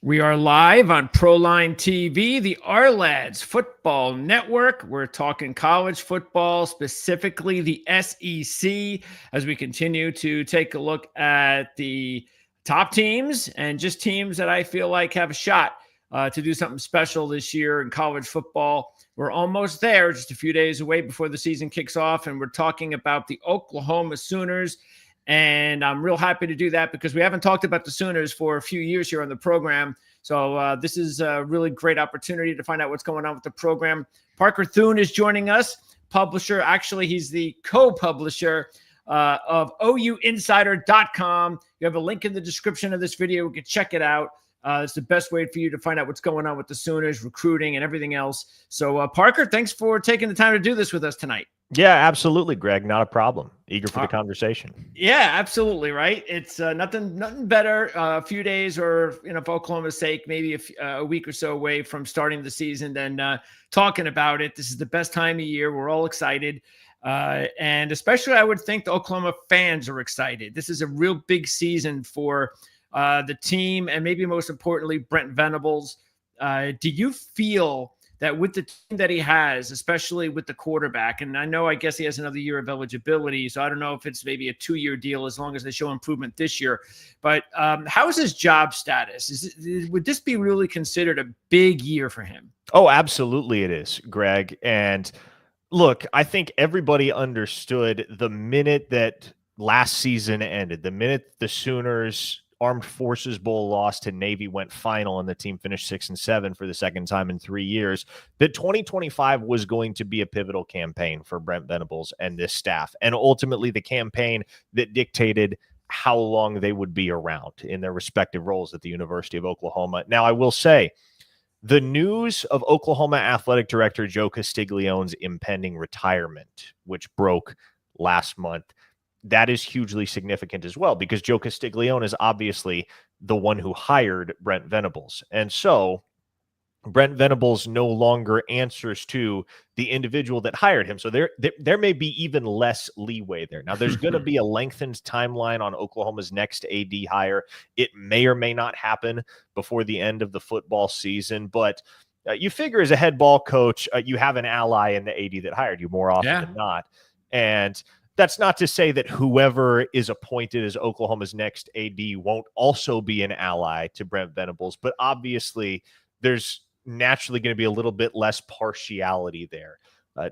We are live on Proline TV, the Our Football Network. We're talking college football, specifically the SEC, as we continue to take a look at the top teams and just teams that I feel like have a shot to do something special this year in college football. We're almost there, just a few days away before the season kicks off, and we're talking about the Oklahoma Sooners. And I'm real happy to do that because we haven't talked about the Sooners for a few years here on the program. So this is a really great opportunity to find out what's going on with the program. Parker Thune is joining us, publisher. Actually, he's the co-publisher of OUinsider.com. You have a link in the description of this video. You can check it out. It's the best way for you to find out what's going on with the Sooners, recruiting, and everything else. So, Parker, thanks for taking the time to do this with us tonight. Yeah, absolutely, Greg. Not a problem. Eager for the conversation. Yeah, absolutely. Right. It's nothing better. A few days or, for Oklahoma's sake, maybe a week or so away from starting the season than talking about it. This is the best time of year. We're all excited. And especially I would think the Oklahoma fans are excited. This is a real big season for the team and maybe most importantly, Brent Venables. Do you feel that with the team that he has, especially with the quarterback, and I guess he has another year of eligibility, so I don't know if it's maybe a 2-year deal as long as they show improvement this year, but how is his job status? Would this be really considered a big year for him? Oh, absolutely it is, Greg. And look, I think everybody understood the minute that last season ended, the minute the Sooners Armed Forces Bowl loss to Navy went final and the team finished 6-7 for the second time in 3 years, that 2025 was going to be a pivotal campaign for Brent Venables and this staff, and ultimately the campaign that dictated how long they would be around in their respective roles at the University of Oklahoma. Now, I will say, the news of Oklahoma Athletic Director Joe Castiglione's impending retirement, which broke last month, that is hugely significant as well, because Joe Castiglione is obviously the one who hired Brent Venables. And so Brent Venables no longer answers to the individual that hired him. So there may be even less leeway there. Now, there's going to be a lengthened timeline on Oklahoma's next AD hire. It may or may not happen before the end of the football season, but you figure as a head ball coach, you have an ally in the AD that hired you more often than not. And that's not to say that whoever is appointed as Oklahoma's next AD won't also be an ally to Brent Venables, but obviously there's naturally going to be a little bit less partiality there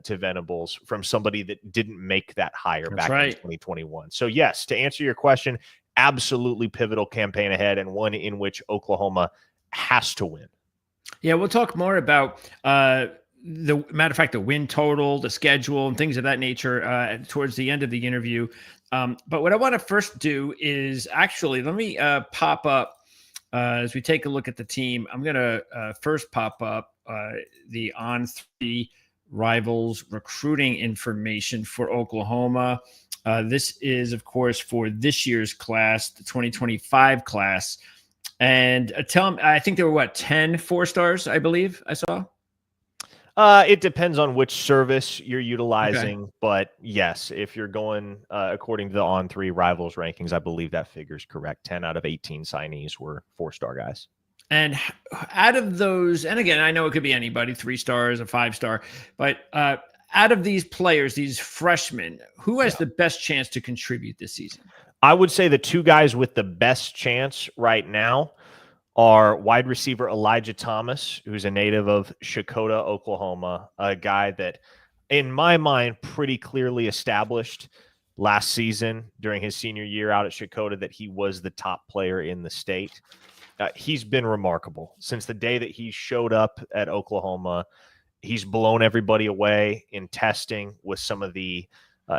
to Venables from somebody that didn't make that hire back in 2021. So yes, to answer your question, absolutely pivotal campaign ahead, and one in which Oklahoma has to win. Yeah, we'll talk more about the matter of fact, the win total, the schedule, and things of that nature towards the end of the interview. But what I want to first do is actually let me pop up as we take a look at the team. I'm going to first pop up the On3 Rivals recruiting information for Oklahoma. This is, of course, for this year's class, the 2025 class. And tell them, I think there were 10 4-stars, I believe I saw. It depends on which service you're utilizing, but yes, if you're going according to the On3 Rivals rankings, I believe that figure's correct. 10 out of 18 signees were 4-star guys. And out of those, and again, I know it could be anybody, 3 stars, a 5-star, but out of these players, these freshmen, who has the best chance to contribute this season? I would say the 2 guys with the best chance right now are wide receiver Elijah Thomas, who's a native of Shakota, Oklahoma, a guy that, in my mind, pretty clearly established last season during his senior year out at Shakota that he was the top player in the state. He's been remarkable. Since the day that he showed up at Oklahoma, he's blown everybody away in testing with some of the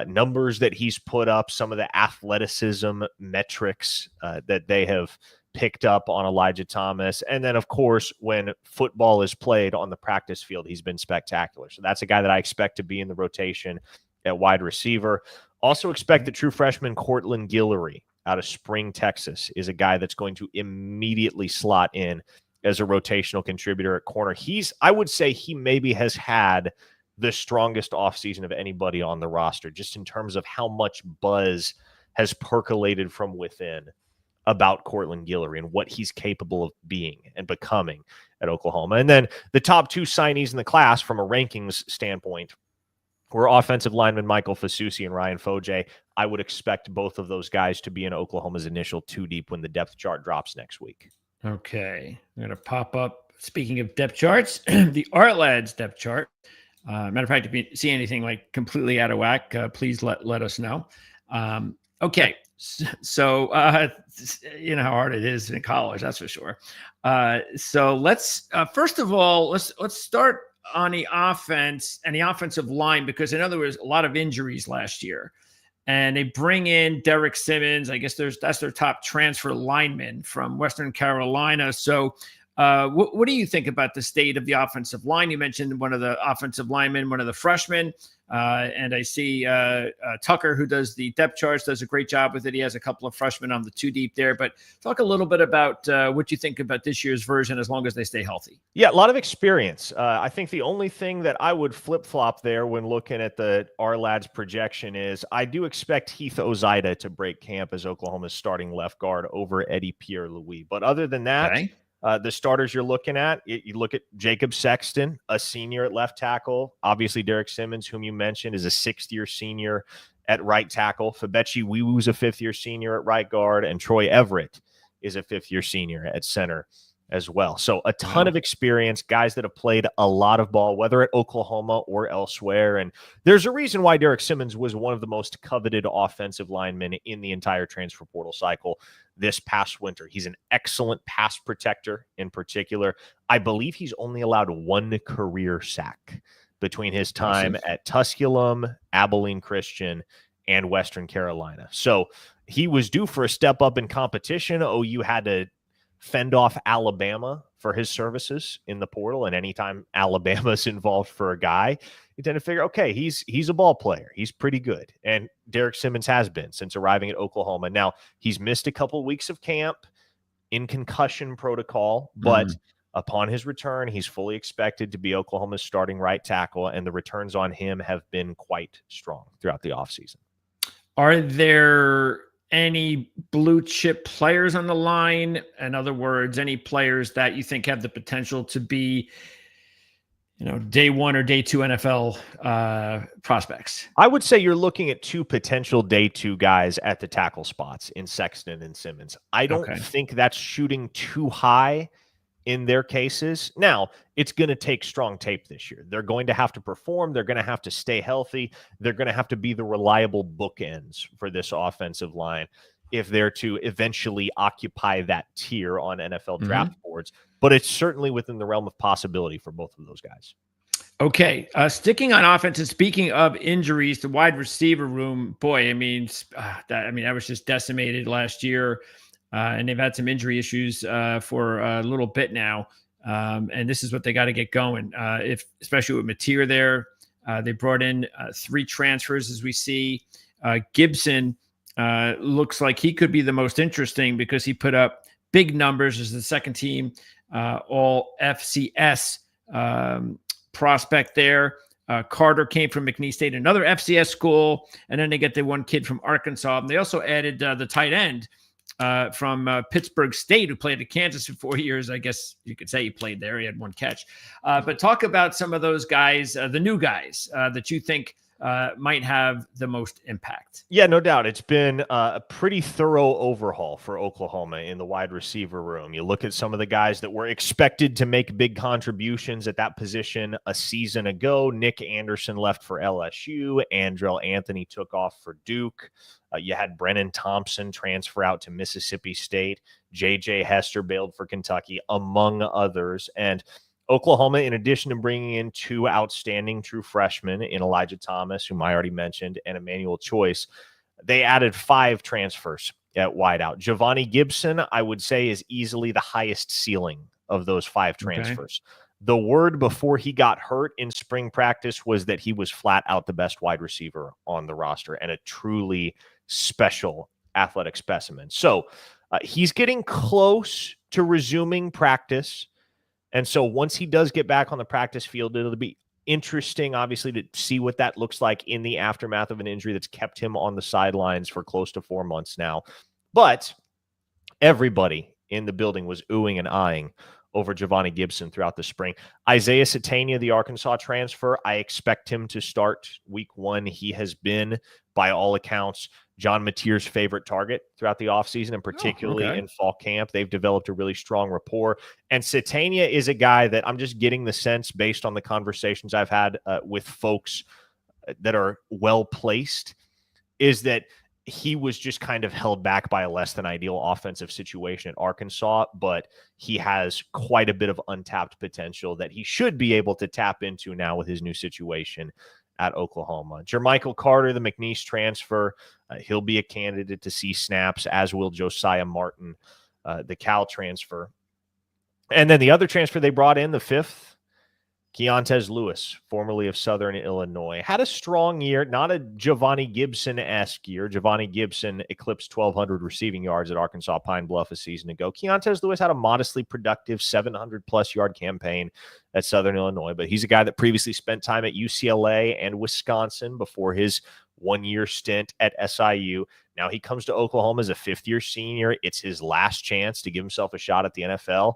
numbers that he's put up, some of the athleticism metrics that they have picked up on Elijah Thomas. And then, of course, when football is played on the practice field, he's been spectacular. So that's a guy that I expect to be in the rotation at wide receiver. Also expect the true freshman Cortland Guillory out of Spring, Texas, is a guy that's going to immediately slot in as a rotational contributor at corner. I would say he maybe has had the strongest offseason of anybody on the roster, just in terms of how much buzz has percolated from within about Cortland Guillory and what he's capable of being and becoming at Oklahoma. And then the top two signees in the class from a rankings standpoint were offensive lineman Michael Fasusi and Ryan Foje. I would expect both of those guys to be in Oklahoma's initial two deep when the depth chart drops next week. Okay. I'm going to pop up, speaking of depth charts, the Art Lads depth chart. Matter of fact, if you see anything like completely out of whack, please let us know. Okay. So you know how hard it is in college, that's for sure. So let's first of all, let's start on the offense and the offensive line, because in other words, a lot of injuries last year. And they bring in Derek Simmons. I guess that's their top transfer lineman from Western Carolina. So what do you think about the state of the offensive line? You mentioned one of the offensive linemen, one of the freshmen. And I see Tucker, who does the depth charts, does a great job with it. He has a couple of freshmen on the two deep there. But talk a little bit about what you think about this year's version, as long as they stay healthy. Yeah, a lot of experience. I think the only thing that I would flip-flop there when looking at the R-Lads projection is I do expect Heath Ozida to break camp as Oklahoma's starting left guard over Eddie Pierre-Louis. But other than that, Okay. the starters you're looking at, you look at Jacob Sexton, a senior at left tackle. Obviously, Derek Simmons, whom you mentioned, is a sixth-year senior at right tackle. Fabechi Wiwu's a fifth-year senior at right guard, and Troy Everett is a fifth-year senior at center as well. So a ton of experience, guys that have played a lot of ball, whether at Oklahoma or elsewhere. And there's a reason why Derek Simmons was one of the most coveted offensive linemen in the entire transfer portal cycle this past winter. He's an excellent pass protector in particular. I believe he's only allowed one career sack between his time at Tusculum, Abilene Christian, and Western Carolina. So he was due for a step up in competition. OU had to fend off Alabama for his services in the portal. And anytime Alabama's involved for a guy, you tend to figure, okay, he's a ball player. He's pretty good. And Derek Simmons has been since arriving at Oklahoma. Now, he's missed a couple of weeks of camp in concussion protocol, but upon his return, he's fully expected to be Oklahoma's starting right tackle, and the returns on him have been quite strong throughout the offseason. Are there any blue chip players on the line? In other words, any players that you think have the potential to be, day one or day two NFL prospects? I would say you're looking at two potential day two guys at the tackle spots in Sexton and Simmons. I don't think that's shooting too high in their cases. Now, it's going to take strong tape this year. They're going to have to perform. They're going to have to stay healthy. They're going to have to be the reliable bookends for this offensive line if they're to eventually occupy that tier on NFL draft boards. But it's certainly within the realm of possibility for both of those guys. Okay. Sticking on offense and speaking of injuries, the wide receiver room, boy, that was just decimated last year. And they've had some injury issues for a little bit now. And this is what they got to get going. Especially with Mateer there, they brought in 3 transfers, as we see. Gibson looks like he could be the most interesting because he put up big numbers as the second team all FCS prospect there. Carter came from McNeese State, another FCS school. And then they get the one kid from Arkansas. And they also added the tight end from Pittsburgh State, who played at Kansas for 4 years. I guess you could say he played there. He had one catch. But talk about some of those guys, the new guys that you think might have the most impact. Yeah, no doubt. It's been a pretty thorough overhaul for Oklahoma in the wide receiver room. You look at some of the guys that were expected to make big contributions at that position a season ago. Nick Anderson left for LSU. Andrell Anthony took off for Duke. You had Brennan Thompson transfer out to Mississippi State. J.J. Hester bailed for Kentucky, among others. And Oklahoma, in addition to bringing in 2 outstanding true freshmen in Elijah Thomas, whom I already mentioned, and Emmanuel Choice, they added 5 transfers at wideout. Giovanni Gibson, I would say, is easily the highest ceiling of those 5 transfers. The word before he got hurt in spring practice was that he was flat out the best wide receiver on the roster and a truly special athletic specimen. So he's getting close to resuming practice. And so once he does get back on the practice field, it'll be interesting, obviously, to see what that looks like in the aftermath of an injury that's kept him on the sidelines for close to 4 months now. But everybody in the building was oohing and eyeing over Giovanni Gibson throughout the spring. Isaiah Satania, the Arkansas transfer, I expect him to start week 1. He has been, by all accounts, John Mateer's favorite target throughout the offseason, and particularly in fall camp. They've developed a really strong rapport. And Satania is a guy that I'm just getting the sense, based on the conversations I've had with folks that are well-placed, is that he was just kind of held back by a less than ideal offensive situation at Arkansas, but he has quite a bit of untapped potential that he should be able to tap into now with his new situation at Oklahoma. Jermichael Carter, the McNeese transfer, he'll be a candidate to see snaps, as will Josiah Martin, the Cal transfer. And then the other transfer they brought in, the 5th, Keontez Lewis, formerly of Southern Illinois, had a strong year, not a Giovanni Gibson-esque year. Giovanni Gibson eclipsed 1,200 receiving yards at Arkansas Pine Bluff a season ago. Keontez Lewis had a modestly productive 700-plus yard campaign at Southern Illinois, but he's a guy that previously spent time at UCLA and Wisconsin before his one-year stint at SIU. Now he comes to Oklahoma as a fifth-year senior. It's his last chance to give himself a shot at the NFL.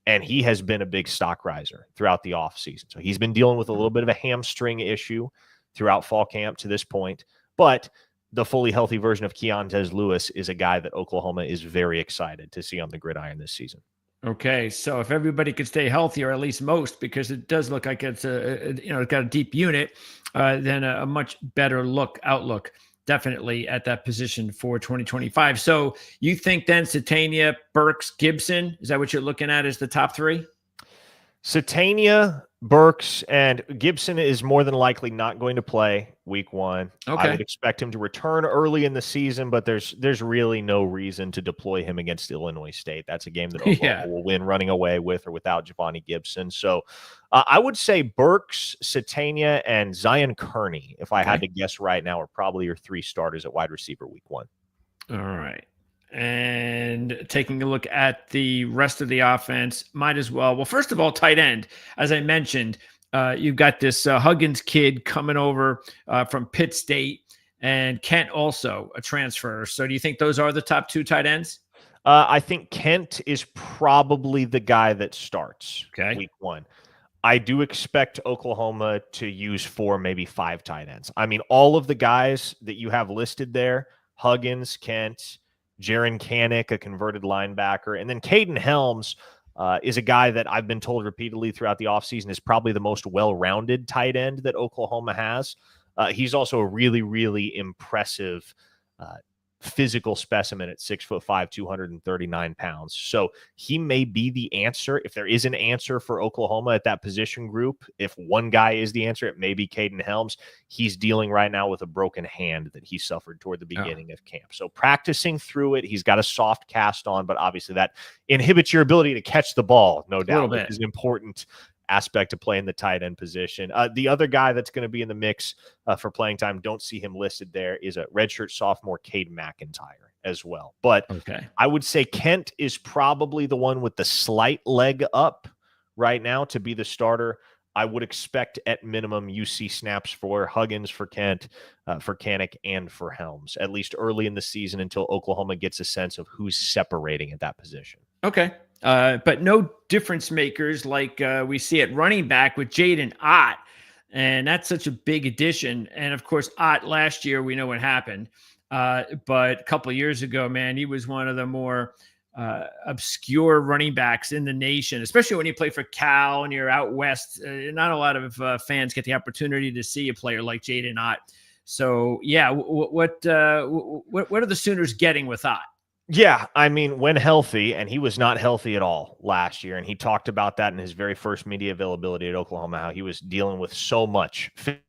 And he has been a big stock riser throughout the offseason. So he's been dealing with a little bit of a hamstring issue throughout fall camp to this point. But the fully healthy version of Keontez Lewis is a guy that Oklahoma is very excited to see on the gridiron this season. Okay, so if everybody could stay healthy, or at least most, because it does look like it's it's got a deep unit, then a much better outlook. Definitely at that position for 2025. So you think then Satania, Burks, Gibson, is that what you're looking at as the top 3? Satania, Burks, and Gibson is more than likely not going to play week 1. Okay. I would expect him to return early in the season, but there's really no reason to deploy him against Illinois State. That's a game that Oklahoma will win running away with or without Giovanni Gibson. So I would say Burks, Satania, and Zion Kearney, if I had to guess right now, are probably your 3 starters at wide receiver week 1. All right. And taking a look at the rest of the offense, might as well. Well, first of all, tight end, as I mentioned, you've got this Huggins kid coming over from Pitt State, and Kent also a transfer. So do you think those are the top 2 tight ends? I think Kent is probably the guy that starts week 1. I do expect Oklahoma to use 4, maybe 5 tight ends. I mean, all of the guys that you have listed there, Huggins, Kent, Jaron Kanik, a converted linebacker, and then Caden Helms is a guy that I've been told repeatedly throughout the offseason is probably the most well-rounded tight end that Oklahoma has. He's also a really, really impressive physical specimen at 6'5", 239 pounds. So he may be the answer. If there is an answer for Oklahoma at that position group, if one guy is the answer, it may be Caden Helms. He's dealing right now with a broken hand that he suffered toward the beginning of camp. So practicing through it, he's got a soft cast on, but obviously that inhibits your ability to catch the ball, no doubt, which is an important aspect of playing the tight end position. The other guy that's going to be in the mix for playing time, don't see him listed there, is a redshirt sophomore, Cade McIntyre as well. But I would say Kent is probably the one with the slight leg up right now to be the starter. I would expect at minimum UC snaps for Huggins, for Kent, for Kanik, and for Helms, at least early in the season until Oklahoma gets a sense of who's separating at that position. Okay. But no difference makers like we see at running back with Jaden Ott. And that's such a big addition. And of course, Ott last year, we know what happened. But a couple of years ago, man, he was one of the more obscure running backs in the nation, especially when you play for Cal and you're out west. Not a lot of fans get the opportunity to see a player like Jaden Ott. So, yeah, what are the Sooners getting with Ott? Yeah, I mean, when healthy, and he was not healthy at all last year, and he talked about that in his very first media availability at Oklahoma, how he was dealing with so much. It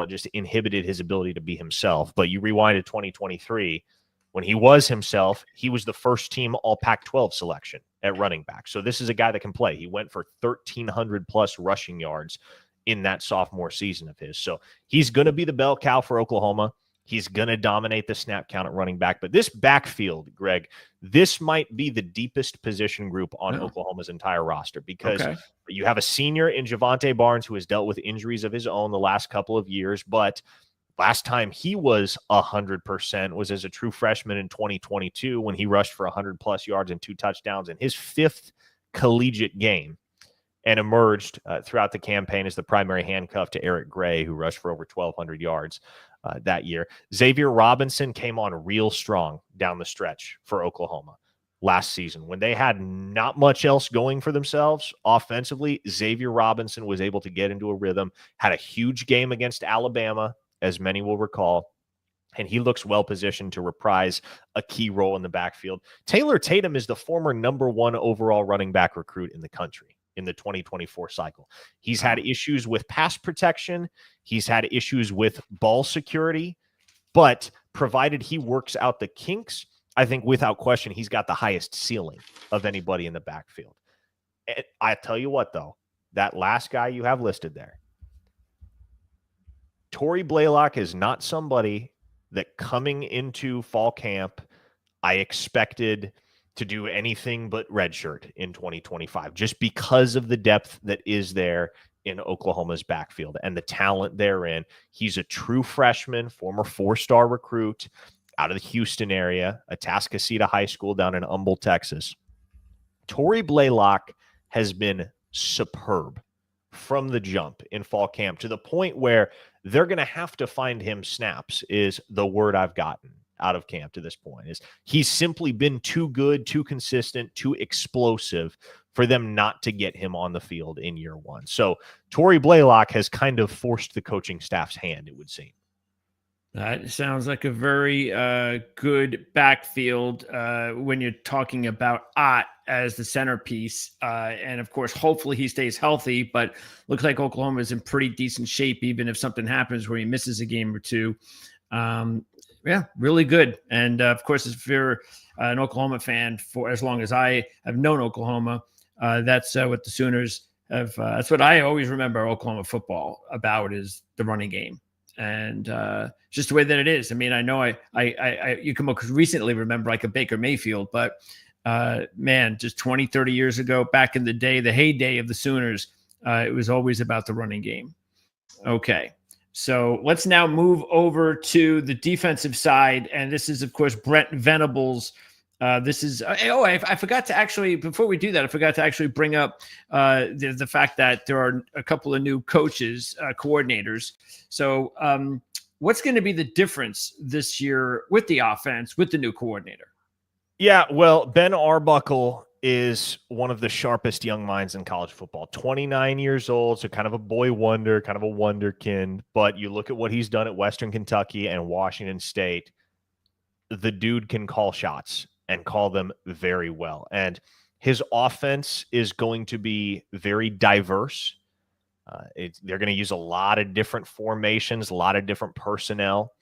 just inhibited his ability to be himself. But you rewind to 2023, when he was himself, he was the first team all Pac-12 selection at running back. So this is a guy that can play. He went for 1,300-plus rushing yards in that sophomore season of his. So he's going to be the bell cow for Oklahoma. He's going to dominate the snap count at running back. But this backfield, Greg, this might be the deepest position group on Oklahoma's entire roster because you have a senior in Javonte Barnes who has dealt with injuries of his own the last couple of years, but Last time he was 100% was as a true freshman in 2022 when he rushed for 100-plus yards and 2 touchdowns in his 5th collegiate game, and emerged throughout the campaign as the primary handcuff to Eric Gray, who rushed for over 1,200 yards that year. Xavier Robinson came on real strong down the stretch for Oklahoma last season. When they had not much else going for themselves offensively, Xavier Robinson was able to get into a rhythm, had a huge game against Alabama, as many will recall, and he looks well positioned to reprise a key role in the backfield. Taylor Tatum is the former #1 overall running back recruit in the country in the 2024 cycle. He's had issues with pass protection. He's had issues with ball security, but provided he works out the kinks, I think without question, he's got the highest ceiling of anybody in the backfield. And I tell you what, though, that last guy you have listed there, Torrey Blaylock, is not somebody that coming into fall camp I expected to do anything but redshirt in 2025, just because of the depth that is there in Oklahoma's backfield and the talent therein. He's a true freshman, former 4-star recruit out of the Houston area, Atascocita High School down in Humble, Texas. Torrey Blaylock has been superb from the jump in fall camp, to the point where they're going to have to find him snaps, is the word I've gotten out of camp to this point. Is he's simply been too good, too consistent, too explosive for them not to get him on the field in year one. So Torrey Blaylock has kind of forced the coaching staff's hand, it would seem. That sounds like a very good backfield when you're talking about Ott as the centerpiece. And, of course, hopefully he stays healthy. But looks like Oklahoma is in pretty decent shape, even if something happens where he misses a game or two. Yeah, really good. And, of course, if you're an Oklahoma fan for as long as I have known Oklahoma, that's what the Sooners have. That's what I always remember Oklahoma football about, is the running game. And just the way that it is. I mean, I know you can most recently remember like a Baker Mayfield, but man, just 20, 30 years ago, back in the day, the heyday of the Sooners, it was always about the running game. Okay, so let's now move over to the defensive side. And this is, of course, Brent Venables. This is I forgot to actually, before we do that, I forgot to actually bring up the fact that there are a couple of new coaches, coordinators. So what's going to be the difference this year with the offense with the new coordinator? Yeah, well, Ben Arbuckle is one of the sharpest young minds in college football. 29 years old, so kind of a boy wonder, kind of a wonderkind. But you look at what he's done at Western Kentucky and Washington State, the dude can call shots and call them very well. And his offense is going to be very diverse. They're going to use a lot of different formations, a lot of different personnel.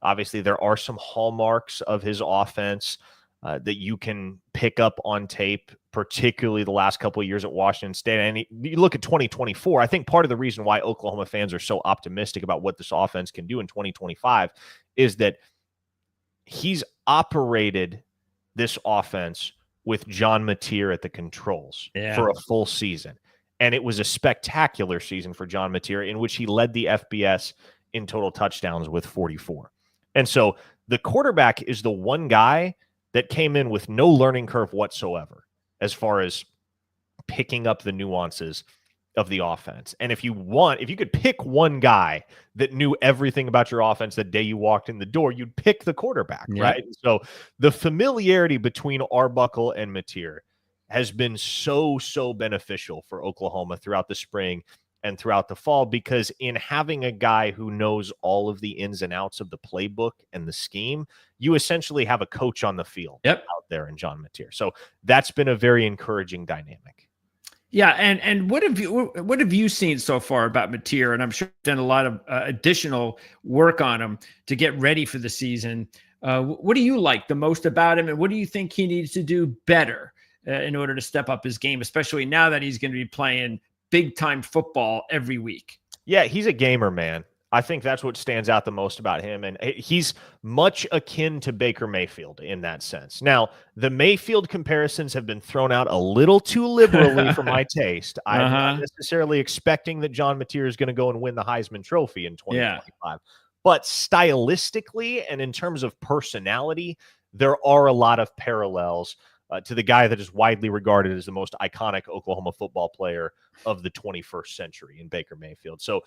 Obviously, there are some hallmarks of his offense that you can pick up on tape, particularly the last couple of years at Washington State. And you look at 2024, I think part of the reason why Oklahoma fans are so optimistic about what this offense can do in 2025 is that he's operated this offense with John Mateer at the controls for a full season. And it was a spectacular season for John Mateer, in which he led the FBS in total touchdowns with 44. And so the quarterback is the one guy that came in with no learning curve whatsoever as far as picking up the nuances of the offense. And if you could pick one guy that knew everything about your offense the day you walked in the door, you'd pick the quarterback, right? So the familiarity between Arbuckle and Mateer has been so beneficial for Oklahoma throughout the spring and throughout the fall, because in having a guy who knows all of the ins and outs of the playbook and the scheme, you essentially have a coach on the field out there in John Mateer. So that's been a very encouraging dynamic. Yeah, and what have you seen so far about Mateer? And I'm sure you've done a lot of additional work on him to get ready for the season. What do you like the most about him, and what do you think he needs to do better in order to step up his game, especially now that he's going to be playing big-time football every week? Yeah, he's a gamer, man. I think that's what stands out the most about him. And he's much akin to Baker Mayfield in that sense. Now, the Mayfield comparisons have been thrown out a little too liberally for my taste. I'm not necessarily expecting that John Mateer is going to go and win the Heisman Trophy in 2025. But stylistically and in terms of personality, there are a lot of parallels to the guy that is widely regarded as the most iconic Oklahoma football player of the 21st century in Baker Mayfield. So,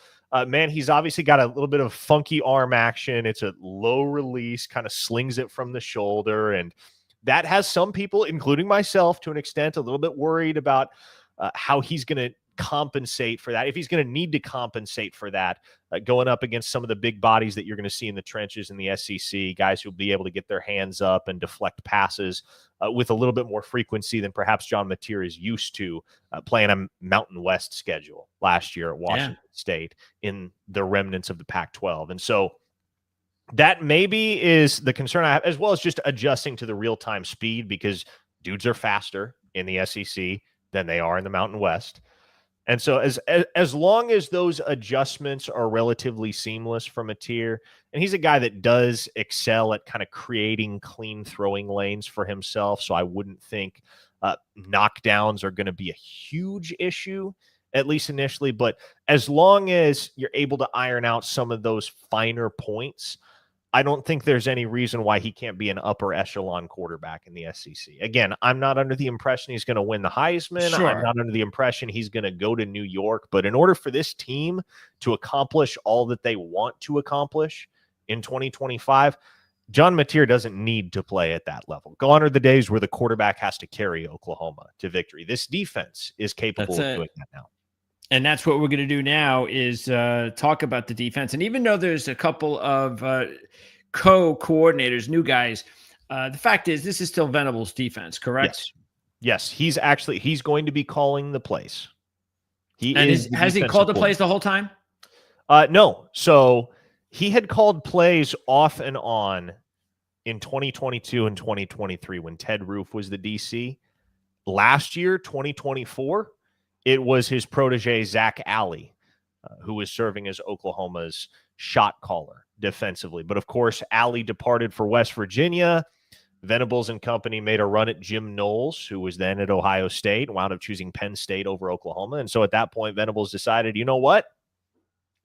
man, he's obviously got a little bit of funky arm action. It's a low release, kind of slings it from the shoulder. And that has some people, including myself, to an extent, a little bit worried about how he's going to compensate for that, if he's going to need to compensate for that, going up against some of the big bodies that you're going to see in the trenches in the SEC, guys who'll be able to get their hands up and deflect passes with a little bit more frequency than perhaps John Mateer is used to playing a Mountain West schedule last year at Washington State in the remnants of the Pac-12. And so that maybe is the concern I have, as well as just adjusting to the real-time speed, because dudes are faster in the SEC than they are in the Mountain West. And so as long as those adjustments are relatively seamless from Mateer, and he's a guy that does excel at kind of creating clean throwing lanes for himself, so I wouldn't think knockdowns are going to be a huge issue, at least initially. But as long as you're able to iron out some of those finer points, I don't think there's any reason why he can't be an upper echelon quarterback in the SEC. Again, I'm not under the impression he's going to win the Heisman. Sure. I'm not under the impression he's going to go to New York. But in order for this team to accomplish all that they want to accomplish in 2025, John Mateer doesn't need to play at that level. Gone are the days where the quarterback has to carry Oklahoma to victory. This defense is capable of doing that now. And that's what we're going to do now is talk about the defense. And even though there's a couple of co-coordinators, new guys, the fact is this is still Venables' defense, correct? Yes. He's going to be calling the plays. Has he called the plays the whole time? No. So he had called plays off and on in 2022 and 2023 when Ted Roof was the DC. Last year, 2024, it was his protege, Zach Alley, who was serving as Oklahoma's shot caller defensively. But, of course, Alley departed for West Virginia. Venables and company made a run at Jim Knowles, who was then at Ohio State, wound up choosing Penn State over Oklahoma. And so at that point, Venables decided, you know what?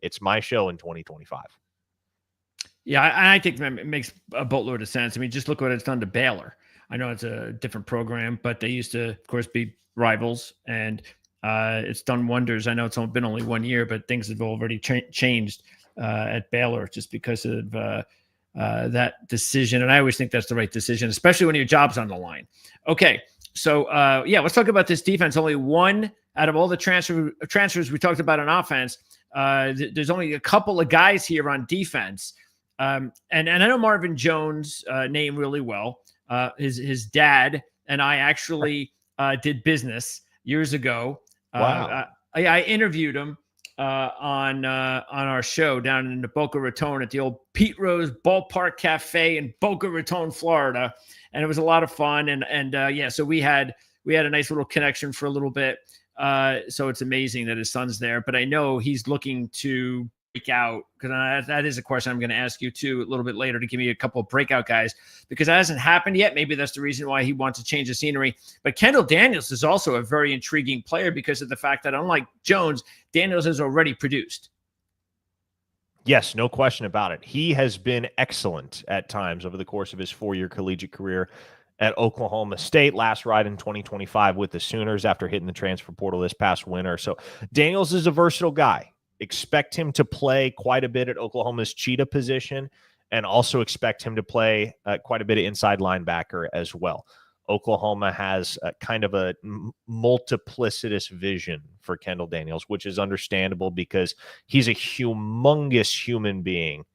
It's my show in 2025. Yeah, I think that makes a boatload of sense. I mean, just look what it's done to Baylor. I know it's a different program, but they used to, of course, be rivals, and it's done wonders. I know it's been only 1 year, but things have already changed at Baylor just because of that decision. And I always think that's the right decision, especially when your job's on the line. Okay, so let's talk about this defense. Only one out of all the transfers we talked about on offense. There's only a couple of guys here on defense. And I know Marvin Jones' name really well. His dad and I actually did business years ago. Wow. I interviewed him on our show down in the Boca Raton at the old Pete Rose Ballpark Cafe in Boca Raton, Florida, and it was a lot of fun. So we had a nice little connection for a little bit. So it's amazing that his son's there, but I know he's looking to break out, because that is a question I'm going to ask you too a little bit later, to give me a couple of breakout guys, because that hasn't happened yet. Maybe that's the reason why he wants to change the scenery. But Kendall Daniels is also a very intriguing player because of the fact that, unlike Jones, Daniels has already produced. Yes, no question about it. He has been excellent at times over the course of his 4-year collegiate career at Oklahoma State. Last ride in 2025 with the Sooners after hitting the transfer portal this past winter. So Daniels is a versatile guy. Expect him to play quite a bit at Oklahoma's cheetah position, and also expect him to play quite a bit of inside linebacker as well. Oklahoma has kind of a multiplicitous vision for Kendall Daniels, which is understandable because he's a humongous human being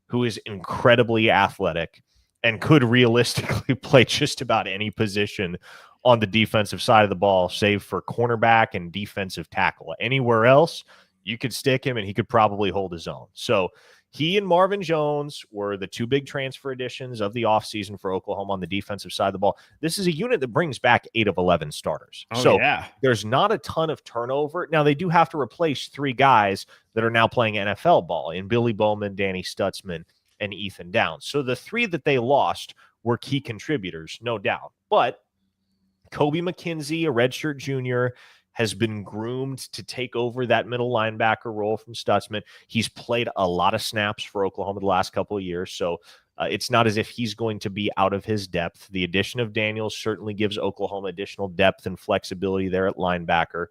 who is incredibly athletic and could realistically play just about any position on the defensive side of the ball, save for cornerback and defensive tackle. Anywhere else, you could stick him and he could probably hold his own. So he and Marvin Jones were the two big transfer additions of the offseason for Oklahoma on the defensive side of the ball. This is a unit that brings back 8 of 11 starters. There's not a ton of turnover. Now, they do have to replace 3 guys that are now playing NFL ball in Billy Bowman, Danny Stutzman, and Ethan Downs. So the 3 that they lost were key contributors, no doubt. But Kobe McKenzie, a redshirt junior, has been groomed to take over that middle linebacker role from Stutzman. He's played a lot of snaps for Oklahoma the last couple of years, so it's not as if he's going to be out of his depth. The addition of Daniels certainly gives Oklahoma additional depth and flexibility there at linebacker.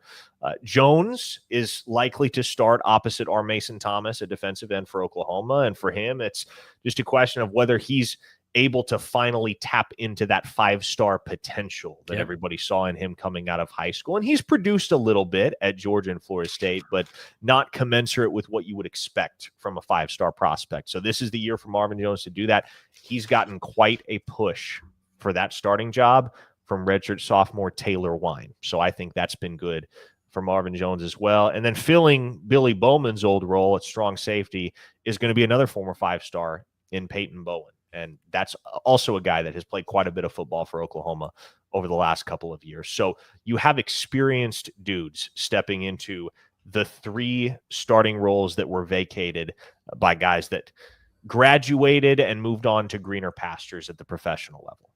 Jones is likely to start opposite R. Mason Thomas, a defensive end for Oklahoma, and for him, it's just a question of whether he's able to finally tap into that 5-star potential that everybody saw in him coming out of high school. And he's produced a little bit at Georgia and Florida State, but not commensurate with what you would expect from a 5-star prospect. So this is the year for Marvin Jones to do that. He's gotten quite a push for that starting job from redshirt sophomore Taylor Wine. So I think that's been good for Marvin Jones as well. And then filling Billy Bowman's old role at strong safety is going to be another former 5-star in Peyton Bowen. And that's also a guy that has played quite a bit of football for Oklahoma over the last couple of years. So you have experienced dudes stepping into the 3 starting roles that were vacated by guys that graduated and moved on to greener pastures at the professional level.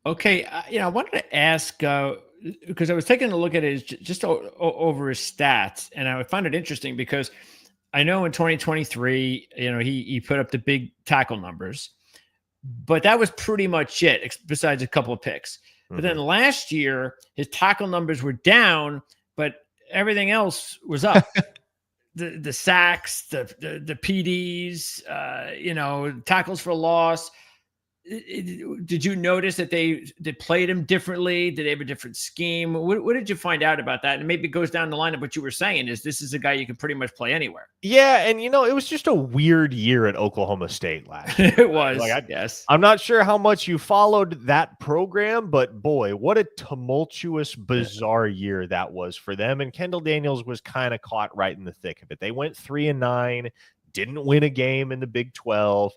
Okay. I wanted to ask, because I was taking a look at it just over his stats, and I found it interesting because I know in 2023, he put up the big tackle numbers, but that was pretty much it, besides a couple of picks. But then last year, his tackle numbers were down, but everything else was up. the sacks, the PDs, tackles for loss. Did you notice that they played him differently? Did they have a different scheme? What did you find out about that? And maybe it goes down the line of what you were saying is this is a guy you can pretty much play anywhere. Yeah, and it was just a weird year at Oklahoma State last year. It was. Yes. I'm not sure how much you followed that program, but boy, what a tumultuous, bizarre year that was for them. And Kendall Daniels was kind of caught right in the thick of it. They went 3-9, didn't win a game in the Big 12.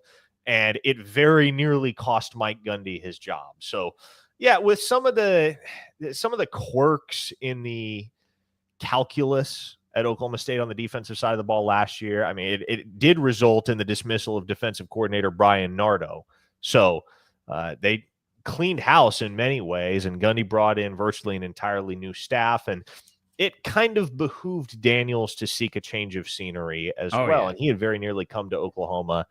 And it very nearly cost Mike Gundy his job. So, yeah, with some of the quirks in the calculus at Oklahoma State on the defensive side of the ball last year, I mean, it did result in the dismissal of defensive coordinator Brian Nardo. So they cleaned house in many ways, and Gundy brought in virtually an entirely new staff, and it kind of behooved Daniels to seek a change of scenery as well. Yeah. And he had very nearly come to Oklahoma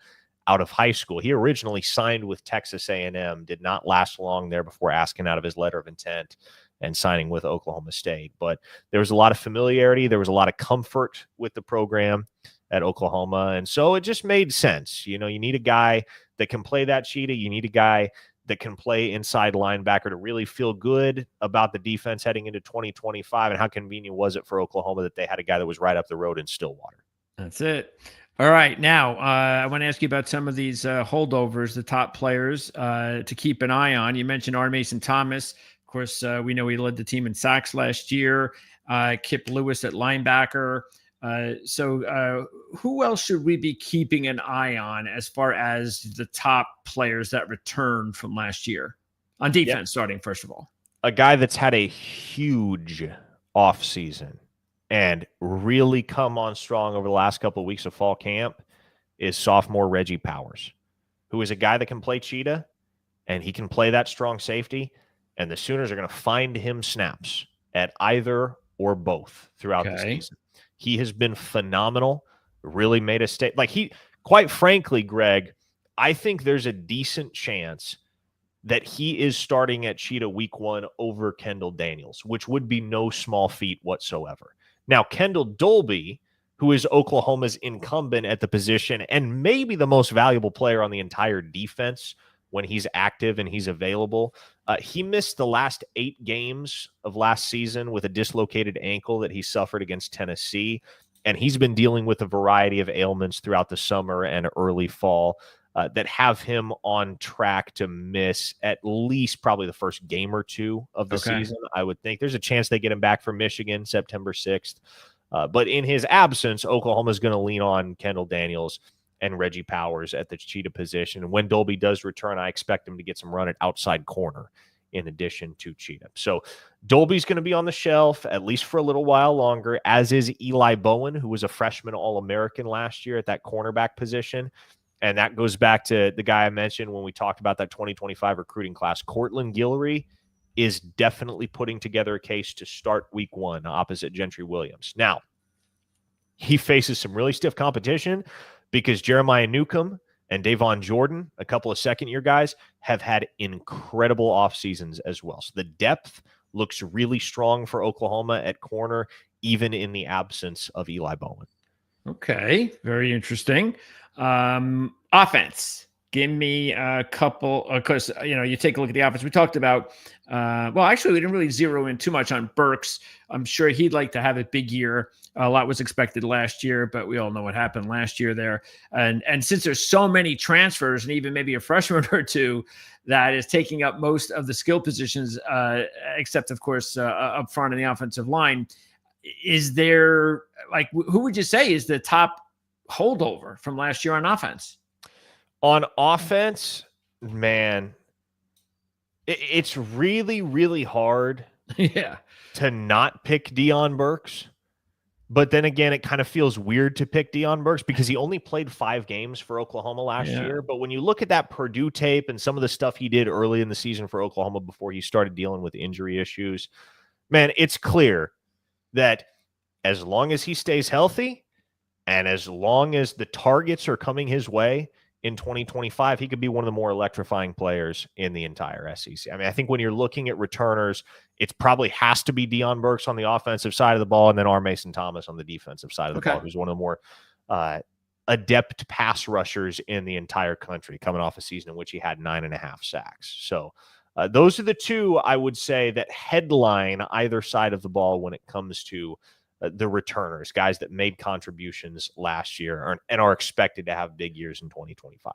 out of high school. He originally signed with Texas A&M, did not last long there before asking out of his letter of intent and signing with Oklahoma State. But there was a lot of familiarity. There was a lot of comfort with the program at Oklahoma. And so it just made sense. You need a guy that can play that cheetah. You need a guy that can play inside linebacker to really feel good about the defense heading into 2025. And how convenient was it for Oklahoma that they had a guy that was right up the road in Stillwater? That's it. All right. Now, I want to ask you about some of these holdovers, the top players to keep an eye on. You mentioned R. Mason Thomas. Of course, we know he led the team in sacks last year. Kip Lewis at linebacker. So who else should we be keeping an eye on as far as the top players that returned from last year on defense, starting first of all? A guy that's had a huge offseason and really come on strong over the last couple of weeks of fall camp is sophomore Reggie Powers, who is a guy that can play cheetah, and he can play that strong safety, and the Sooners are going to find him snaps at either or both throughout the season. He has been phenomenal, really made a state. Quite frankly, Greg, I think there's a decent chance that he is starting at cheetah week 1 over Kendall Daniels, which would be no small feat whatsoever. Now, Kendall Dolby, who is Oklahoma's incumbent at the position and maybe the most valuable player on the entire defense when he's active and he's available, he missed the last 8 games of last season with a dislocated ankle that he suffered against Tennessee, and he's been dealing with a variety of ailments throughout the summer and early fall that have him on track to miss at least probably the first game or 2 of the season. I would think there's a chance they get him back from Michigan September 6th. But in his absence, Oklahoma is going to lean on Kendall Daniels and Reggie Powers at the cheetah position. And when Dolby does return, I expect him to get some run at outside corner in addition to cheetah. So Dolby's going to be on the shelf at least for a little while longer, as is Eli Bowen, who was a freshman All-American last year at that cornerback position. And that goes back to the guy I mentioned when we talked about that 2025 recruiting class. Cortland Guillory is definitely putting together a case to start week 1 opposite Gentry Williams. Now, he faces some really stiff competition because Jeremiah Newcomb and Davon Jordan, a couple of second-year guys, have had incredible off seasons as well. So the depth looks really strong for Oklahoma at corner, even in the absence of Eli Bowman. Okay, very interesting. Offense. Give me a couple, because, you take a look at the offense. We talked about, well, actually, we didn't really zero in too much on Burks. I'm sure he'd like to have a big year. A lot was expected last year, but we all know what happened last year there. And since there's so many transfers and even maybe a freshman or two that is taking up most of the skill positions, except, of course, up front in the offensive line, is there, like, who would you say is the top holdover from last year on offense? On offense, man, it's really, really hard to not pick Deion Burks. But then again, it kind of feels weird to pick Deion Burks because he only played 5 games for Oklahoma last year. But when you look at that Purdue tape and some of the stuff he did early in the season for Oklahoma before he started dealing with injury issues, man, it's clear that as long as he stays healthy and as long as the targets are coming his way in 2025, he could be one of the more electrifying players in the entire SEC. I mean, I think when you're looking at returners, it probably has to be Deion Burks on the offensive side of the ball and then R. Mason Thomas on the defensive side of the ball, who's one of the more adept pass rushers in the entire country, coming off a season in which he had 9.5 sacks. So those are the two I would say that headline either side of the ball when it comes to the returners, guys that made contributions last year and are expected to have big years in 2025.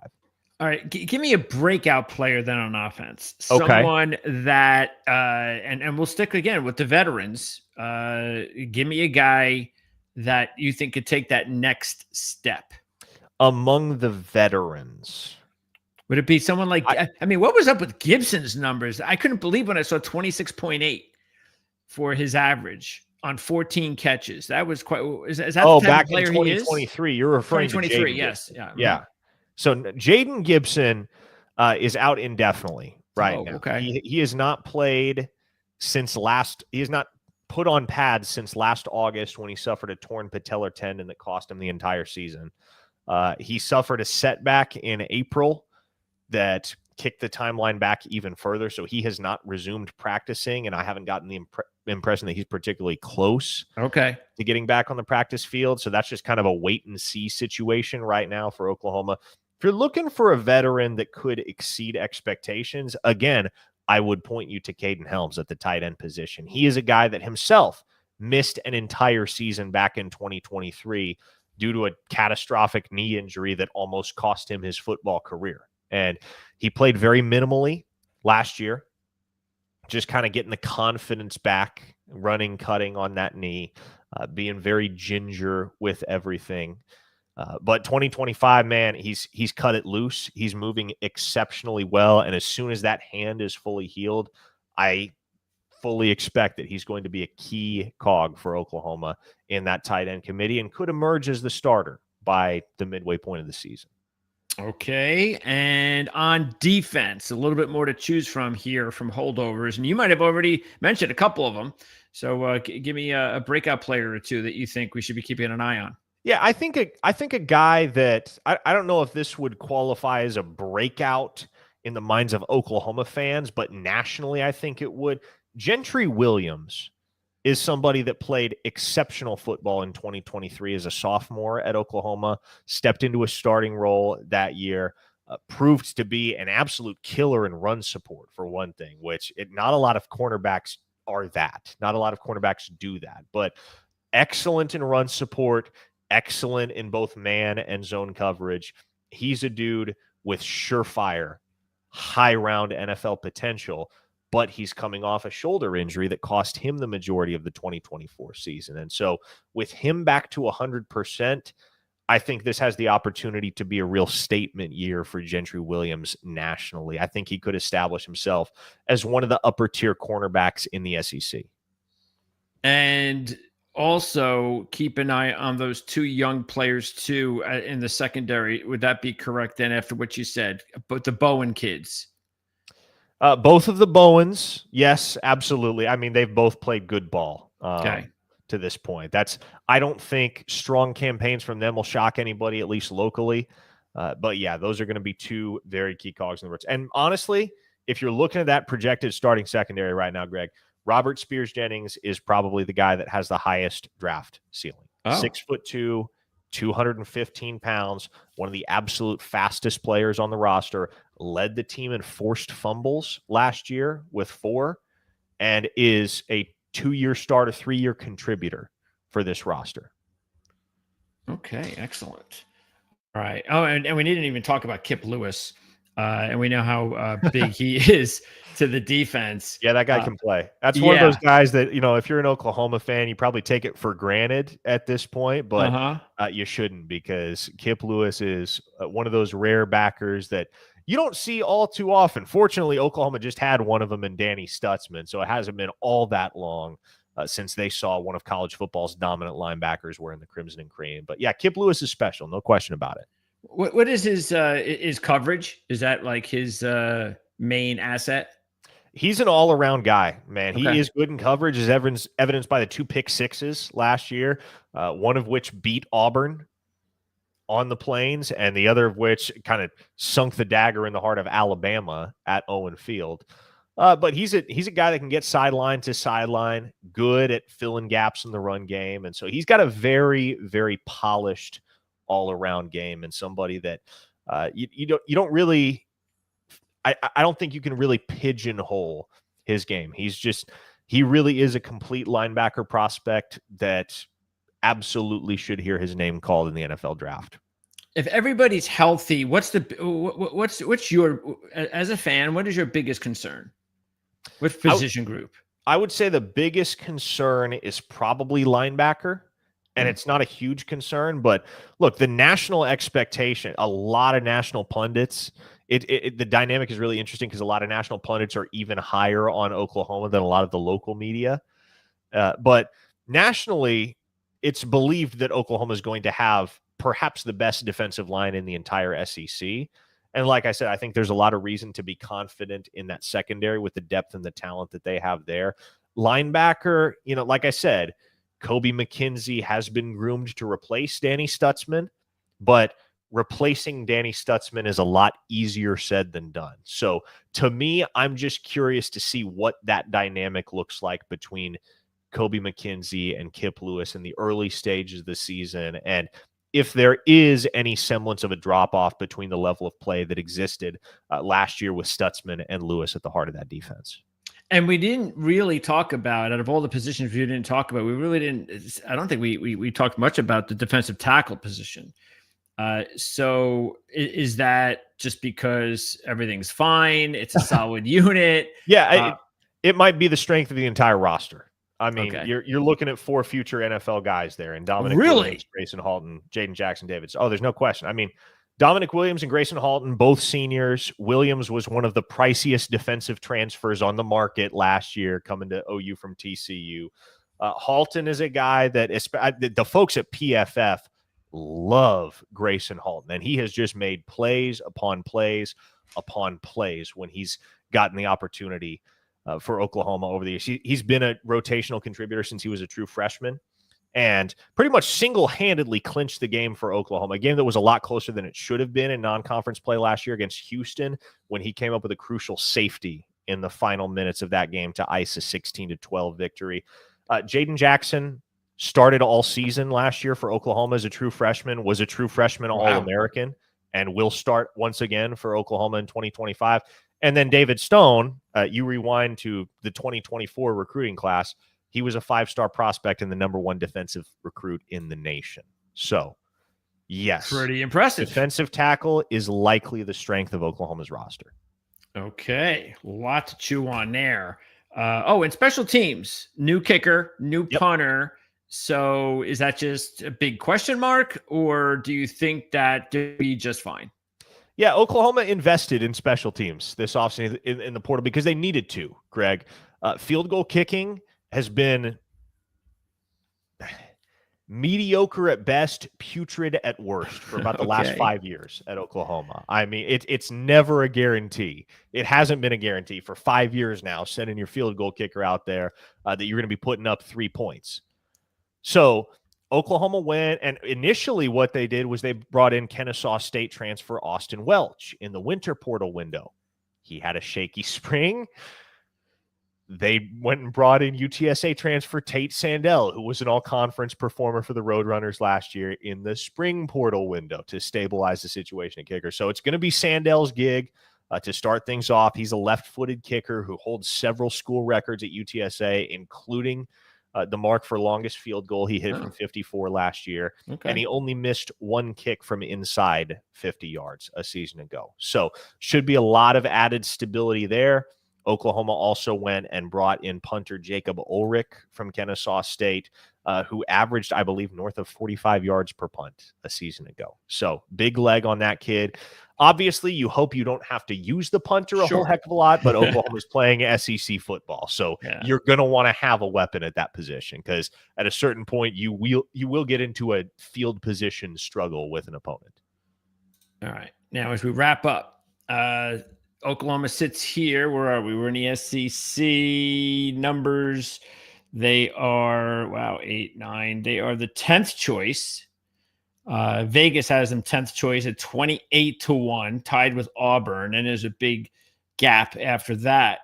All right, give me a breakout player then on offense. Someone that, and we'll stick again with the veterans. Give me a guy that you think could take that next step. Among the veterans, would it be someone like, I mean, what was up with Gibson's numbers? I couldn't believe when I saw 26.8 for his average on 14 catches. That was quite, is that the type back of player in 2023, you're referring to 2023, yes. Yeah. So Jaden Gibson is out indefinitely now. Okay. He has not played since he has not put on pads since last August when he suffered a torn patellar tendon that cost him the entire season. He suffered a setback in April that kicked the timeline back even further. So he has not resumed practicing, and I haven't gotten the impression that he's particularly close to getting back on the practice field. So that's just kind of a wait and see situation right now for Oklahoma. If you're looking for a veteran that could exceed expectations, again, I would point you to Caden Helms at the tight end position. He is a guy that himself missed an entire season back in 2023 due to a catastrophic knee injury that almost cost him his football career. And he played very minimally last year, just kind of getting the confidence back, running, cutting on that knee, being very ginger with everything. But 2025, man, he's cut it loose. He's moving exceptionally well. And as soon as that hand is fully healed, I fully expect that he's going to be a key cog for Oklahoma in that tight end committee and could emerge as the starter by the midway point of the season. Okay, and on defense, a little bit more to choose from here from holdovers, and you might have already mentioned a couple of them. So give me a breakout player or two that you think we should be keeping an eye on. Yeah, I think a guy that I don't know if this would qualify as a breakout in the minds of Oklahoma fans, but nationally I think it would. Gentry Williams is somebody that played exceptional football in 2023 as a sophomore at Oklahoma, stepped into a starting role that year, proved to be an absolute killer in run support, for one thing, which not a lot of cornerbacks are that. Not a lot of cornerbacks do that, but excellent in run support, excellent in both man and zone coverage. He's a dude with surefire, high-round NFL potential, but he's coming off a shoulder injury that cost him the majority of the 2024 season. And so with him back to 100%, I think this has the opportunity to be a real statement year for Gentry Williams nationally. I think he could establish himself as one of the upper-tier cornerbacks in the SEC. And also keep an eye on those two young players, too, in the secondary. Would that be correct then after what you said? But the Bowen kids. Both of the Bowens, yes, absolutely. I mean, they've both played good ball Okay. to this point. I don't think strong campaigns from them will shock anybody, at least locally. But yeah, those are going to be two very key cogs in the works. And honestly, if you're looking at that projected starting secondary right now, Greg, Robert Spears Jennings is probably the guy that has the highest draft ceiling. Oh. 6'2", 215 pounds, one of the absolute fastest players on the roster, led the team in forced fumbles last year with 4, and is a 2-year starter, 3-year contributor for this roster. Okay, excellent. All right. Oh, and we didn't even talk about Kip Lewis. And we know how big he is to the defense. Yeah, that guy can play. That's one of yeah. those guys that, if you're an Oklahoma fan, you probably take it for granted at this point, but you shouldn't, because Kip Lewis is one of those rare backers that you don't see all too often. Fortunately, Oklahoma just had one of them in Danny Stutzman, so it hasn't been all that long since they saw one of college football's dominant linebackers wearing the crimson and cream. But yeah, Kip Lewis is special, no question about it. What is his coverage? Is that like his main asset? He's an all-around guy, man. Okay. He is good in coverage, as evidenced by the 2 pick-sixes last year, one of which beat Auburn on the Plains, and the other of which kind of sunk the dagger in the heart of Alabama at Owen Field. But he's a guy that can get sideline to sideline, good at filling gaps in the run game, and so he's got a very, very polished all-around game, and somebody that you don't really. I don't think you can really pigeonhole his game. He really is a complete linebacker prospect that absolutely should hear his name called in the NFL draft. If everybody's healthy, what's your, as a fan, what is your biggest concern with position group? I would say the biggest concern is probably linebacker. And it's not a huge concern, but look, the national expectation, a lot of national pundits, the dynamic is really interesting because a lot of national pundits are even higher on Oklahoma than a lot of the local media. But nationally, it's believed that Oklahoma is going to have perhaps the best defensive line in the entire SEC. And like I said, I think there's a lot of reason to be confident in that secondary with the depth and the talent that they have there. Linebacker, like I said, Kobe McKenzie has been groomed to replace Danny Stutzman, but replacing Danny Stutzman is a lot easier said than done. So to me, I'm just curious to see what that dynamic looks like between Kobe McKenzie and Kip Lewis in the early stages of the season, and if there is any semblance of a drop-off between the level of play that existed last year with Stutzman and Lewis at the heart of that defense. And we didn't really talk about, out of all the positions we didn't talk about, we really didn't, I don't think we talked much about the defensive tackle position. So is that just because everything's fine? It's a solid unit. Yeah, it might be the strength of the entire roster. I mean, Okay. you're looking at 4 future NFL guys there, and Dominic Williams, Grayson Halton, Jaden Jackson Davis. Oh, there's no question. I mean, Dominic Williams and Grayson Halton, both seniors. Williams was one of the priciest defensive transfers on the market last year, coming to OU from TCU. Halton is a guy that the folks at PFF love Grayson Halton, and he has just made plays upon plays upon plays when he's gotten the opportunity for Oklahoma over the years. He's been a rotational contributor since he was a true freshman, and pretty much single-handedly clinched the game for Oklahoma, a game that was a lot closer than it should have been in non-conference play last year against Houston, when he came up with a crucial safety in the final minutes of that game to ice a 16-12 victory. Jaden Jackson started all season last year for Oklahoma as a true freshman, was a true freshman All-American, and will start once again for Oklahoma in 2025. And then David Stone, you rewind to the 2024 recruiting class, he was a 5-star prospect and the #1 defensive recruit in the nation. So, yes. Pretty impressive. Defensive tackle is likely the strength of Oklahoma's roster. Okay. A lot to chew on there. And special teams, new kicker, new punter. So is that just a big question mark, or do you think that they'll be just fine? Yeah, Oklahoma invested in special teams this offseason in the portal because they needed to, Greg. Field goal kicking has been mediocre at best, putrid at worst for about the last Okay. 5 years at Oklahoma. I mean, it's never a guarantee. It hasn't been a guarantee for 5 years now, sending your field goal kicker out there that you're going to be putting up 3 points. So Oklahoma went, and initially what they did was they brought in Kennesaw State transfer Austin Welch in the winter portal window. He had a shaky spring. They went and brought in UTSA transfer Tate Sandell, who was an all-conference performer for the Roadrunners last year in the spring portal window to stabilize the situation at kicker. So it's going to be Sandell's gig to start things off. He's a left-footed kicker who holds several school records at UTSA, including the mark for longest field goal. He hit from 54 last year, and he only missed one kick from inside 50 yards a season ago. So should be a lot of added stability there. Oklahoma also went and brought in punter Jacob Ulrich from Kennesaw State, who averaged, I believe, north of 45 yards per punt a season ago. So big leg on that kid. Obviously, you hope you don't have to use the punter a whole heck of a lot, but Oklahoma's playing SEC football. So you're going to want to have a weapon at that position because at a certain point, you will get into a field position struggle with an opponent. All right. Now, as we wrap up, Oklahoma sits here. Where are we? We're in the SEC numbers. They are, 8, 9. They are the 10th choice. Vegas has them 10th choice at 28-1, tied with Auburn. And there's a big gap after that.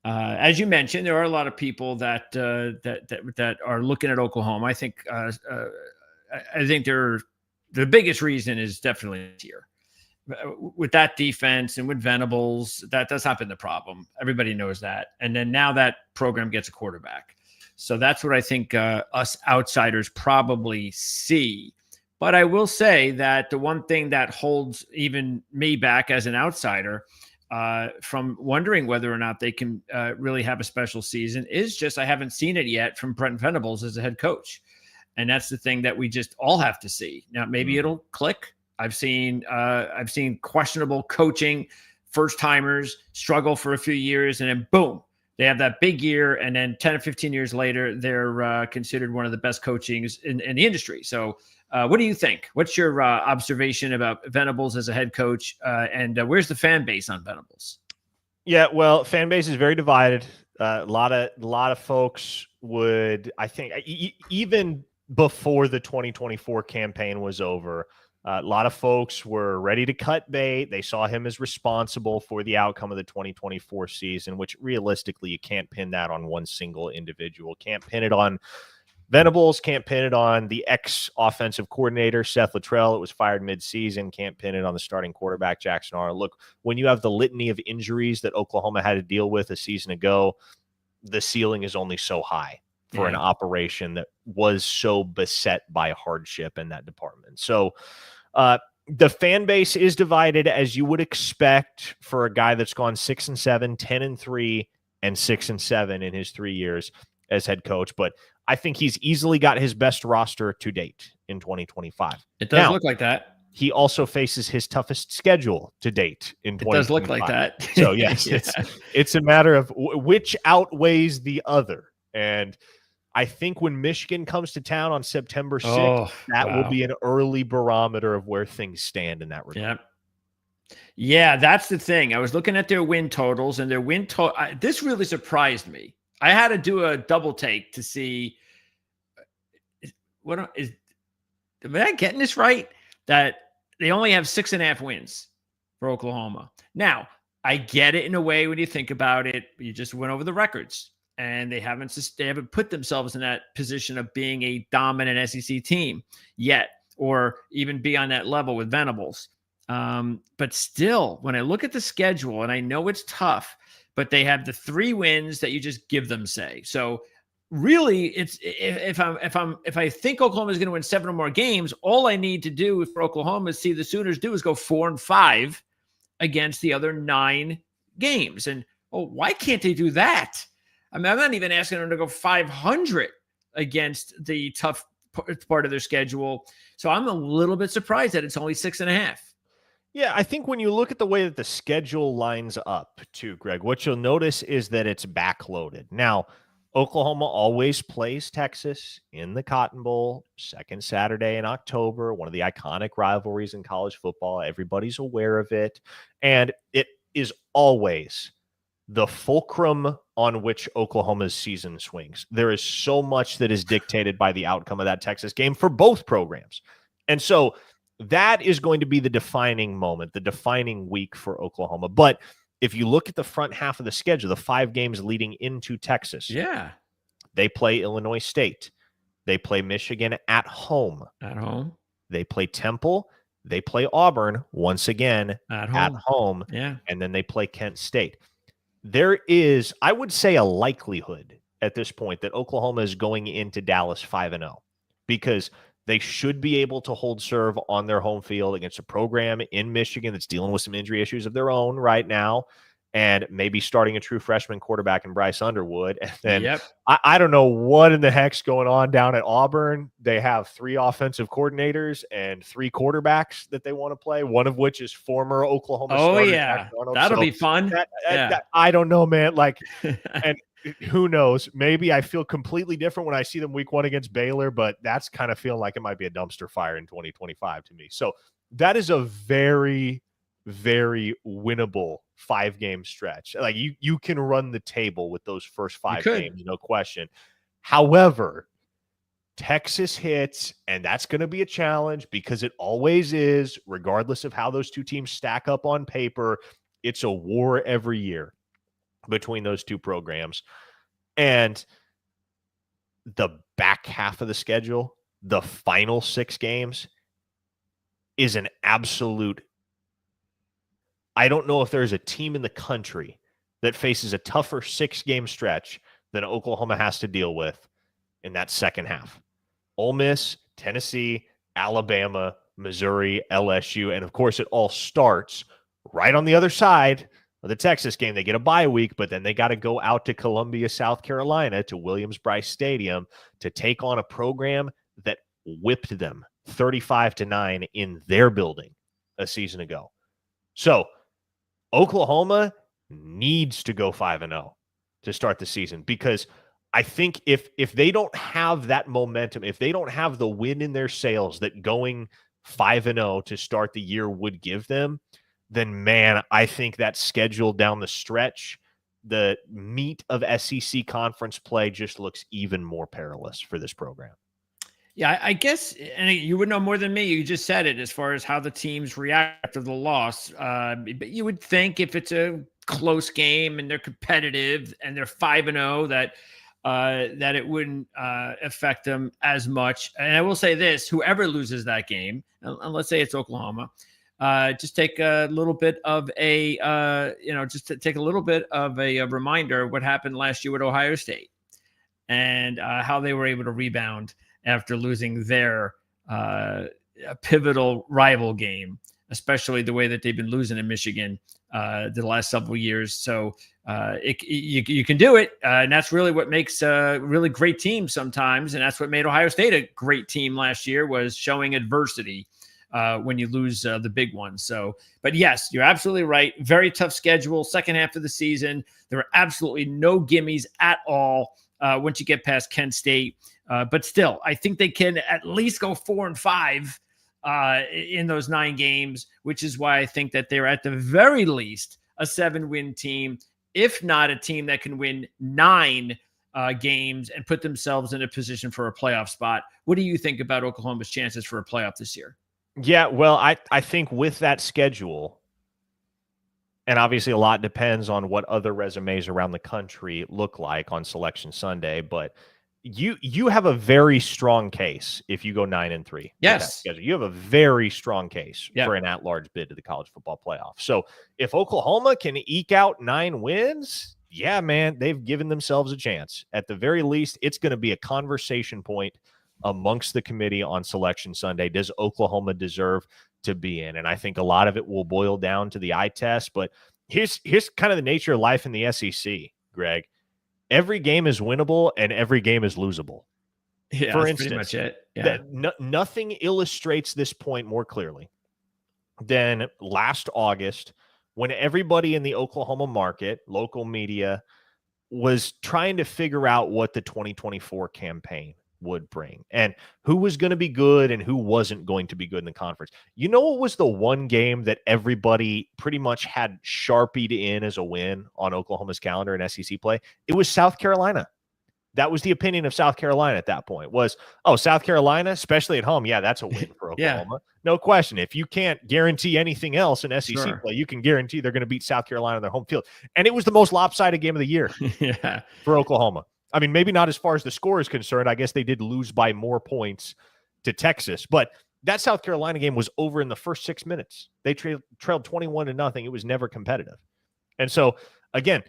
As you mentioned, there are a lot of people that are looking at Oklahoma. I think the biggest reason is definitely here. With that defense and with Venables, that's not been the problem. Everybody knows that. And then now that program gets a quarterback. So that's what I think us outsiders probably see. But I will say that the one thing that holds even me back as an outsider from wondering whether or not they can really have a special season is just I haven't seen it yet from Brent Venables as a head coach. And that's the thing that we just all have to see. Now, maybe it'll click. I've seen questionable coaching, first timers struggle for a few years, and then boom, they have that big year. And then 10 or 15 years later, they're considered one of the best coachings in the industry. So what do you think? What's your observation about Venables as a head coach? And where's the fan base on Venables? Yeah, well, fan base is very divided. A lot of folks would, I think, even before the 2024 campaign was over, a lot of folks were ready to cut bait. They saw him as responsible for the outcome of the 2024 season, which realistically, you can't pin that on one single individual. Can't pin it on Venables, can't pin it on the ex-offensive coordinator, Seth Luttrell. It was fired mid-season. Can't pin it on the starting quarterback, Jackson Arnold. Look, when you have the litany of injuries that Oklahoma had to deal with a season ago, the ceiling is only so high for an operation that was so beset by hardship in that department. So the fan base is divided, as you would expect for a guy that's gone 6-7, 10-3, and 6-7 in his 3 years as head coach. But I think he's easily got his best roster to date in 2025. It does look like that. He also faces his toughest schedule to date in 2025. It does look like that. So yes, it's a matter of which outweighs the other. And I think when Michigan comes to town on September 6th, will be an early barometer of where things stand in that regard. Yeah, that's the thing. I was looking at their win totals, and their win total. This really surprised me. I had to do a double take to see am I getting this right? That they only have 6.5 wins for Oklahoma. Now, I get it in a way when you think about it. You just went over the records. And they haven't put themselves in that position of being a dominant SEC team yet, or even be on that level with Venables. But still, when I look at the schedule, and I know it's tough, but they have the 3 wins that you just give them, say. So really, it's if I think Oklahoma is going to win 7 or more games, all I need to do for Oklahoma is see the Sooners do is go 4-5 against the other 9 games. And why can't they do that? I mean, I'm not even asking them to go 500 against the tough part of their schedule. So I'm a little bit surprised that it's only 6.5. Yeah, I think when you look at the way that the schedule lines up too, Greg, what you'll notice is that it's backloaded. Now, Oklahoma always plays Texas in the Cotton Bowl, second Saturday in October, one of the iconic rivalries in college football. Everybody's aware of it. And it is always the fulcrum on which Oklahoma's season swings. There is so much that is dictated by the outcome of that Texas game for both programs. And so that is going to be the defining moment, the defining week for Oklahoma. But if you look at the front half of the schedule, the 5 games leading into Texas, they play Illinois State. They play Michigan at home. They play Temple. They play Auburn once again at home. And then they play Kent State. There is, I would say, a likelihood at this point that Oklahoma is going into Dallas 5-0 because they should be able to hold serve on their home field against a program in Michigan that's dealing with some injury issues of their own right now, and maybe starting a true freshman quarterback in Bryce Underwood. And then I don't know what in the heck's going on down at Auburn. They have 3 offensive coordinators and 3 quarterbacks that they want to play, one of which is former Oklahoma starter Jack Arnold. That'll be fun. I don't know, man. Like, and who knows? Maybe I feel completely different when I see them week 1 against Baylor, but that's kind of feeling like it might be a dumpster fire in 2025 to me. So that is a very, very winnable 5-game stretch. Like you can run the table with those first 5 games, no question. However, Texas hits, and that's going to be a challenge because it always is, regardless of how those 2 teams stack up on paper. It's a war every year between those 2 programs. And the back half of the schedule, the final 6 games, is an absolute, I don't know if there's a team in the country that faces a tougher 6-game stretch than Oklahoma has to deal with in that second half. Ole Miss, Tennessee, Alabama, Missouri, LSU, and of course it all starts right on the other side of the Texas game. They get a bye week, but then they got to go out to Columbia, South Carolina, to Williams-Brice Stadium to take on a program that whipped them 35-9 in their building a season ago. So Oklahoma needs to go 5-0 to start the season, because I think if they don't have that momentum, if they don't have the wind in their sails that going 5-0 to start the year would give them, then, man, I think that schedule down the stretch, the meat of SEC conference play, just looks even more perilous for this program. Yeah, I guess, and you would know more than me. You just said it as far as how the teams react after the loss. But you would think if it's a close game and they're competitive and they're 5-0, that it wouldn't affect them as much. And I will say this: whoever loses that game, and let's say it's Oklahoma, just take a little bit of a, take a little bit of a reminder of what happened last year with Ohio State and how they were able to rebound after losing their pivotal rival game, especially the way that they've been losing in Michigan the last several years. So you can do it. And that's really what makes really great teams sometimes. And that's what made Ohio State a great team last year, was showing adversity when you lose the big ones. So, but yes, you're absolutely right. Very tough schedule. Second half of the season, there are absolutely no gimmies at all once you get past Kent State. But still, I think they can at least go 4-5 in those 9 games, which is why I think that they're at the very least a 7-win team, if not a team that can win 9 games and put themselves in a position for a playoff spot. What do you think about Oklahoma's chances for a playoff this year? Yeah, well, I think with that schedule, and obviously a lot depends on what other resumes around the country look like on Selection Sunday, but you have a very strong case if you go 9-3. Yes. You have a very strong case for an at-large bid to the college football playoff. So if Oklahoma can eke out 9 wins, yeah, man, they've given themselves a chance. At the very least, it's going to be a conversation point amongst the committee on Selection Sunday. Does Oklahoma deserve to be in? And I think a lot of it will boil down to the eye test. But here's kind of the nature of life in the SEC, Greg. Every game is winnable and every game is losable. Yeah, for that's instance, pretty much it. Yeah. Nothing illustrates this point more clearly than last August, when everybody in the Oklahoma market, local media, was trying to figure out what the 2024 campaign would bring and who was going to be good and who wasn't going to be good in the conference. You know what was the one game that everybody pretty much had sharpied in as a win on Oklahoma's calendar in SEC play? It was South Carolina. That was the opinion of South Carolina at that point was, oh, South Carolina, especially at home. Yeah, that's a win for Oklahoma. Yeah. No question. If you can't guarantee anything else in SEC Sure. play, you can guarantee they're going to beat South Carolina on their home field. And it was the most lopsided game of the year Yeah. for Oklahoma. I mean, maybe not as far as the score is concerned. I guess they did lose by more points to Texas. But that South Carolina game was over in the first 6 minutes. They trailed 21-0. It was never competitive. And so, again,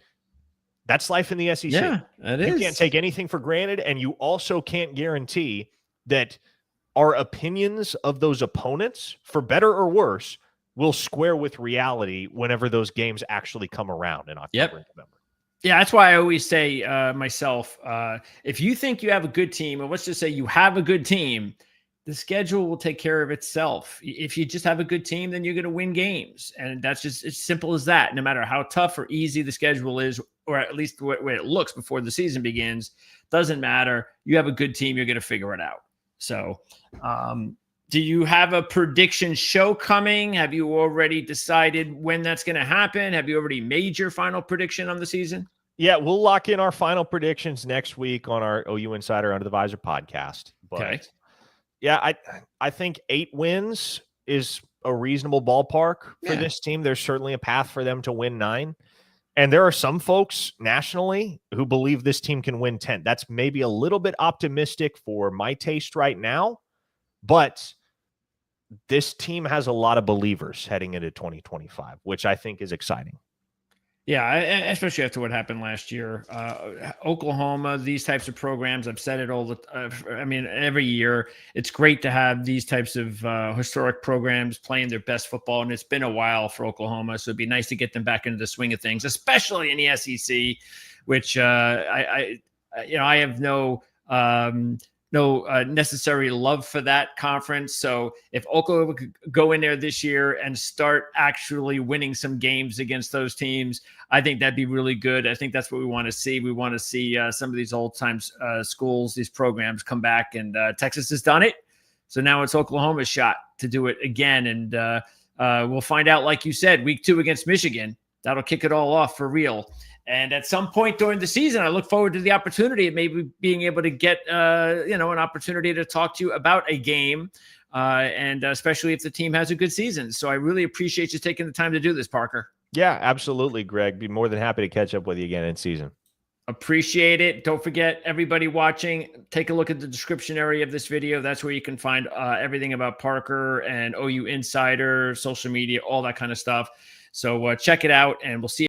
that's life in the SEC. Yeah, it is. You can't take anything for granted, and you also can't guarantee that our opinions of those opponents, for better or worse, will square with reality whenever those games actually come around in October and November. Yeah, that's why I always say myself, if you think you have a good team, or let's just say you have a good team, the schedule will take care of itself. If you just have a good team, then you're going to win games. And that's just as simple as that. No matter how tough or easy the schedule is, or at least the way it looks before the season begins, doesn't matter. You have a good team, you're going to figure it out. So do you have a prediction show coming? Have you already decided when that's going to happen? Have you already made your final prediction on the season? Yeah, we'll lock in our final predictions next week on our OU Insider Under the Visor podcast. But okay. Yeah, I think 8 wins is a reasonable ballpark for this team. There's certainly a path for them to win 9. And there are some folks nationally who believe this team can win 10. That's maybe a little bit optimistic for my taste right now, but this team has a lot of believers heading into 2025, which I think is exciting. Yeah, especially after what happened last year. Oklahoma, these types of programs, I've said it every year, it's great to have these types of historic programs playing their best football, and it's been a while for Oklahoma, so it'd be nice to get them back into the swing of things, especially in the SEC, which I have no necessary love for that conference. So if Oklahoma could go in there this year and start actually winning some games against those teams, I think that'd be really good. I think that's what we want to see. We want to see some of these old times schools, these programs come back, and Texas has done it. So now it's Oklahoma's shot to do it again. And we'll find out, like you said, week 2 against Michigan. That'll kick it all off for real. And at some point during the season, I look forward to the opportunity of maybe being able to get, an opportunity to talk to you about a game, and especially if the team has a good season. So I really appreciate you taking the time to do this, Parker. Yeah, absolutely, Greg. Be more than happy to catch up with you again in season. Appreciate it. Don't forget, everybody watching, take a look at the description area of this video. That's where you can find everything about Parker and OU Insider, social media, all that kind of stuff. So check it out, and we'll see you.